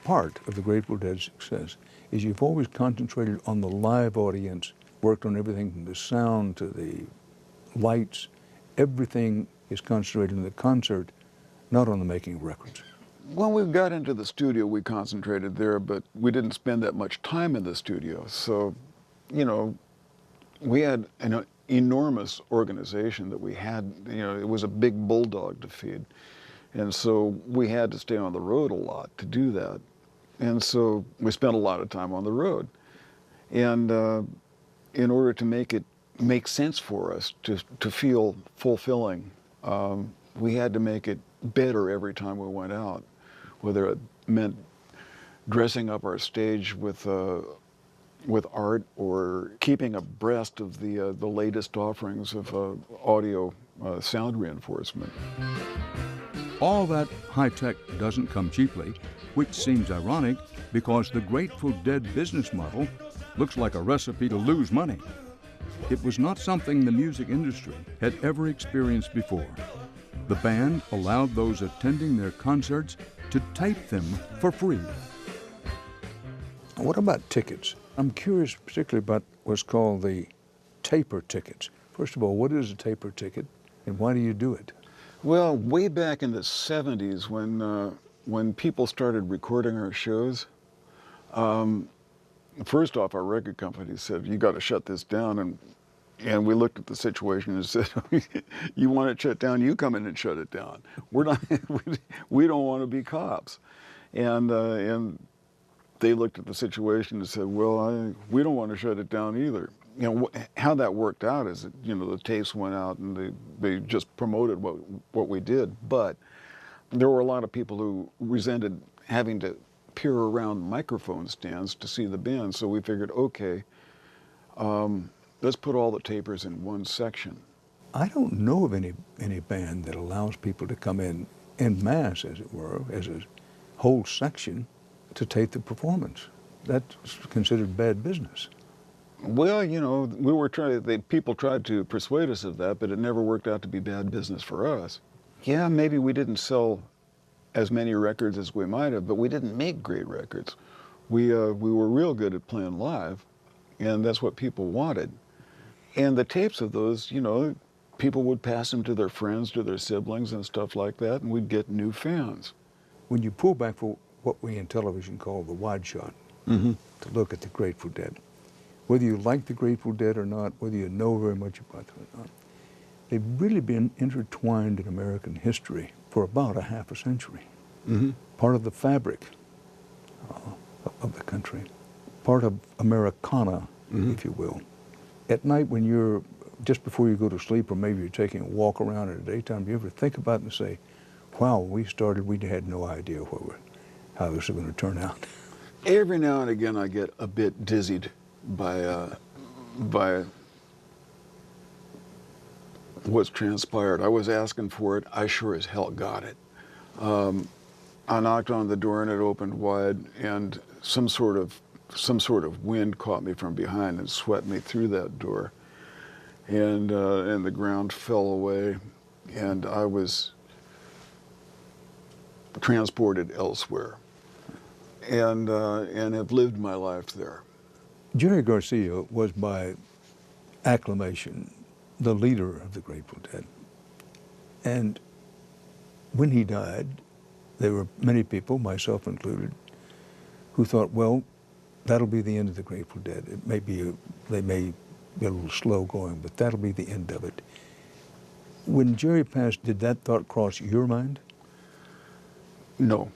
part of the Grateful Dead's success is you've always concentrated on the live audience, worked on everything from the sound to the lights. Everything is concentrated in the concert, not on the making of records. When we got into the studio, we concentrated there, but we didn't spend that much time in the studio. So, you know, we had an enormous organization that we had, you know, it was a big bulldog to feed. And so we had to stay on the road a lot to do that. And so we spent a lot of time on the road. And in order to make it make sense for us, to feel fulfilling, we had to make it better every time we went out, whether it meant dressing up our stage with art or keeping abreast of the latest offerings of audio sound reinforcement. All that high tech doesn't come cheaply, which seems ironic because the Grateful Dead business model looks like a recipe to lose money. It was not something the music industry had ever experienced before. The band allowed those attending their concerts to tape them for free. What about tickets? I'm curious particularly about what's called the taper tickets. First of all, what is a taper ticket and why do you do it? Well, way back in the 70s when people started recording our shows, first off, our record company said, you got to shut this down. And we looked at the situation and said, you want it shut down, you come in and shut it down. We're not, we don't want to be cops. And they looked at the situation and said, well, we don't want to shut it down either. You know, how that worked out is that, you know, the tapes went out and they just promoted what we did. But there were a lot of people who resented having to peer around microphone stands to see the band. So we figured, okay, let's put all the tapers in one section. I don't know of any band that allows people to come in masse, as it were, as a whole section to tape the performance. That's considered bad business. Well, you know, people tried to persuade us of that, but it never worked out to be bad business for us. Yeah, maybe we didn't sell as many records as we might have, but we didn't make great records. We were real good at playing live, and that's what people wanted. And the tapes of those, you know, people would pass them to their friends, to their siblings and stuff like that, and we'd get new fans. When you pull back for what we in television call the wide shot, to look at the Grateful Dead, whether you like the Grateful Dead or not, whether you know very much about them or not, they've really been intertwined in American history for about a half a century. Part of the fabric of the country, part of Americana, if you will. At night when you're, just before you go to sleep, or maybe you're taking a walk around in the daytime, do you ever think about it and say, wow, we had no idea how this was going to turn out? Every now and again I get a bit dizzied by what's transpired. I was asking for it. I sure as hell got it. I knocked on the door and it opened wide, and some sort of wind caught me from behind and swept me through that door, and the ground fell away, and I was transported elsewhere, and have lived my life there. Jerry Garcia was by acclamation the leader of the Grateful Dead. And when he died, there were many people, myself included, who thought, well, that'll be the end of the Grateful Dead. It may be, they may be a little slow going, but that'll be the end of it. When Jerry passed, did that thought cross your mind? No.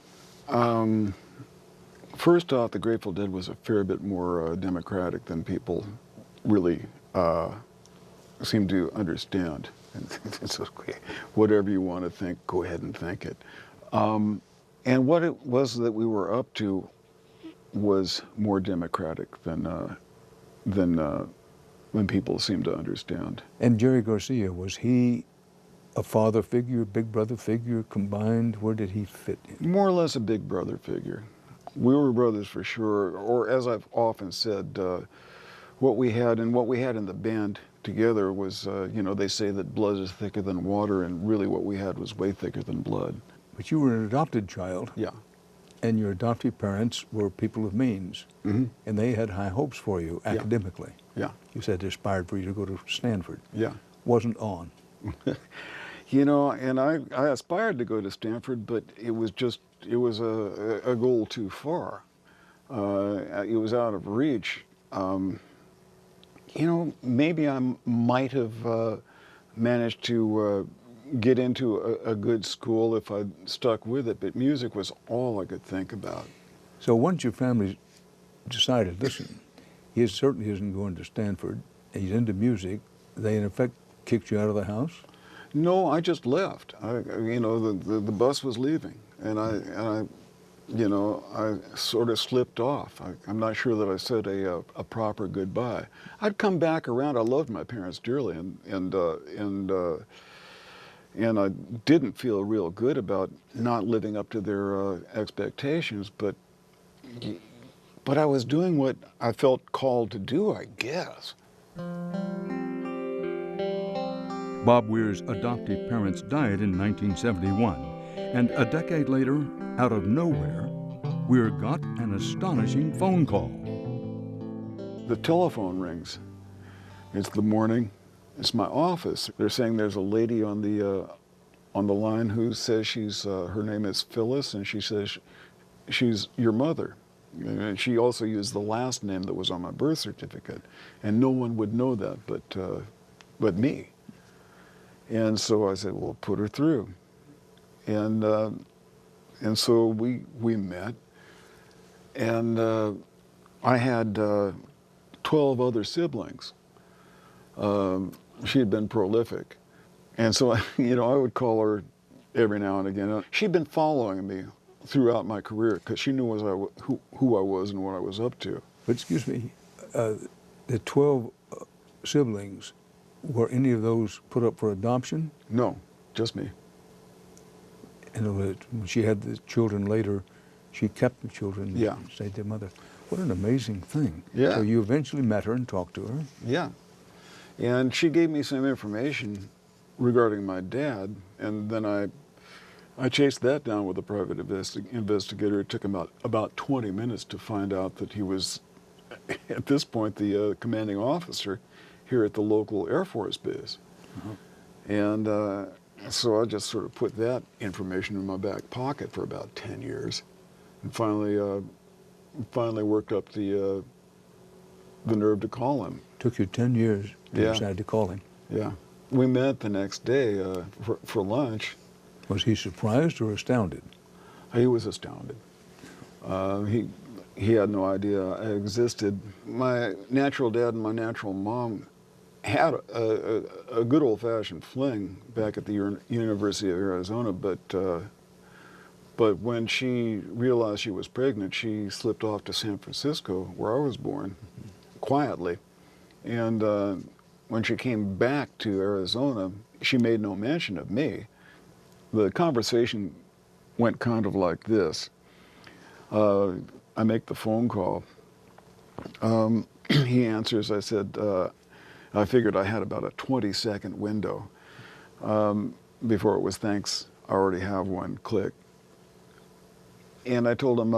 First off, the Grateful Dead was a fair bit more democratic than people really seem to understand. It's okay. Whatever you want to think, go ahead and think it. And what it was that we were up to was more democratic than people seem to understand. And Jerry Garcia, was he a father figure, big brother figure, combined? Where did he fit in? More or less a big brother figure. We were brothers for sure, or as I've often said, what we had in the band together was, you know, they say that blood is thicker than water, and really what we had was way thicker than blood. But you were an adopted child. Yeah. and your adoptive parents were people of means, Mm-hmm. and they had high hopes for you academically. Yeah. You said they aspired for you to go to Stanford. Yeah. Wasn't on. You know, and I aspired to go to Stanford, but it was a goal too far. It was out of reach. You know, maybe I might have managed to get into a good school if I'd stuck with it, but music was all I could think about. So once your family decided, listen, he certainly isn't going to Stanford, he's into music, they in effect kicked you out of the house? No, I just left. You know, the bus was leaving, and I you know, I sort of slipped off. I'm not sure that I said a proper goodbye. I'd come back around. I loved my parents dearly, and I didn't feel real good about not living up to their expectations. But I was doing what I felt called to do, I guess. Bob Weir's adoptive parents died in 1971, and a decade later, out of nowhere, Weir got an astonishing phone call. The telephone rings. It's the morning. It's my office. They're saying there's a lady on the line who says her name is Phyllis, and she says she's your mother. And she also used the last name that was on my birth certificate, and no one would know that but me. And so I said, well, put her through. And so we met, and I had 12 other siblings. She had been prolific. And so, you know, I would call her every now and again. She'd been following me throughout my career because she knew who I was and what I was up to. But excuse me, the 12 siblings, were any of those put up for adoption? No, just me. And when she had the children later, she kept the children Yeah. and stayed their mother. What an amazing thing. Yeah. So you eventually met her and talked to her. Yeah. And she gave me some information regarding my dad, and then I chased that down with a private investigator. It took him about 20 minutes to find out that he was, at this point, the commanding officer here at the local Air Force base. And so I just sort of put that information in my back pocket for about 10 years, and finally worked up the nerve to call him. Took you 10 years to Yeah. decide to call him. Yeah. We met the next day for lunch. Was he surprised or astounded? He was astounded. He had no idea I existed. My natural dad and my natural mom had a good old-fashioned fling back at the University of Arizona, but when she realized she was pregnant, she slipped off to San Francisco, where I was born, quietly. And when she came back to Arizona, she made no mention of me. The conversation went kind of like this. I make the phone call. He answers. I said, I figured I had about a 20-second window before it was thanks, I already have one, click. And I told him,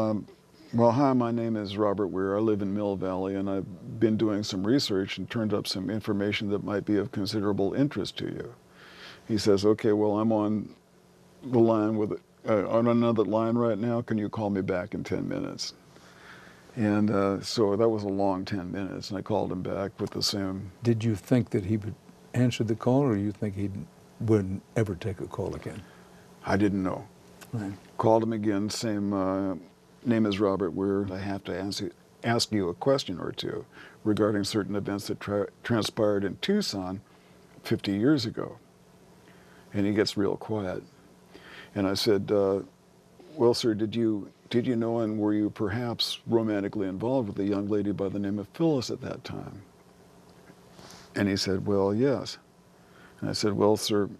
well, hi, my name is Robert Weir. I live in Mill Valley, and I've been doing some research and turned up some information that might be of considerable interest to you. He says, okay, well, I'm on the line on another line right now. Can you call me back in 10 minutes? And so that was a long 10 minutes, and I called him back with the same. Did you think that he would answer the call, or you think he wouldn't ever take a call again? I didn't know. Right. Called him again, same name is Robert Weir. I have to ask you a question or two regarding certain events that transpired in Tucson 50 years ago. And he gets real quiet. And I said, well, sir, did you know and were you perhaps romantically involved with a young lady by the name of Phyllis at that time? And he said, well, yes. And I said, well, sir,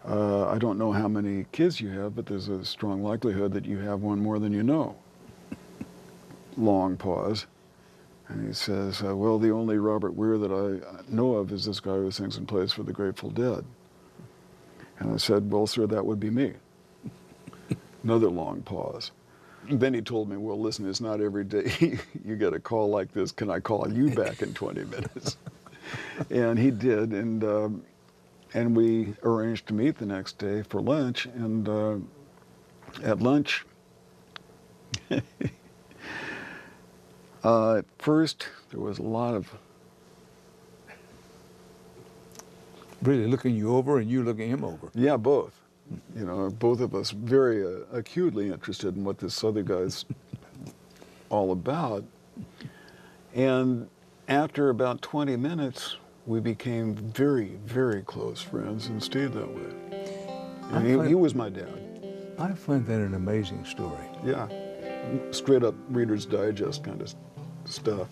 I don't know how many kids you have, but there's a strong likelihood that you have one more than you know. Long pause. And he says, well, the only Robert Weir that I know of is this guy who sings and plays for the Grateful Dead. And I said, well, sir, that would be me. Another long pause. Then he told me, well, listen, it's not every day you get a call like this. Can I call you back in 20 minutes? And he did, and we arranged to meet the next day for lunch. And at lunch, at first there was a lot of Really looking you over and you looking him over. yeah, both. You know, both of us very acutely interested in what this other guy's all about. And after about 20 minutes, we became very, very close friends and stayed that way. And he was my dad. I find that an amazing story. Yeah, straight up Reader's Digest kind of stuff.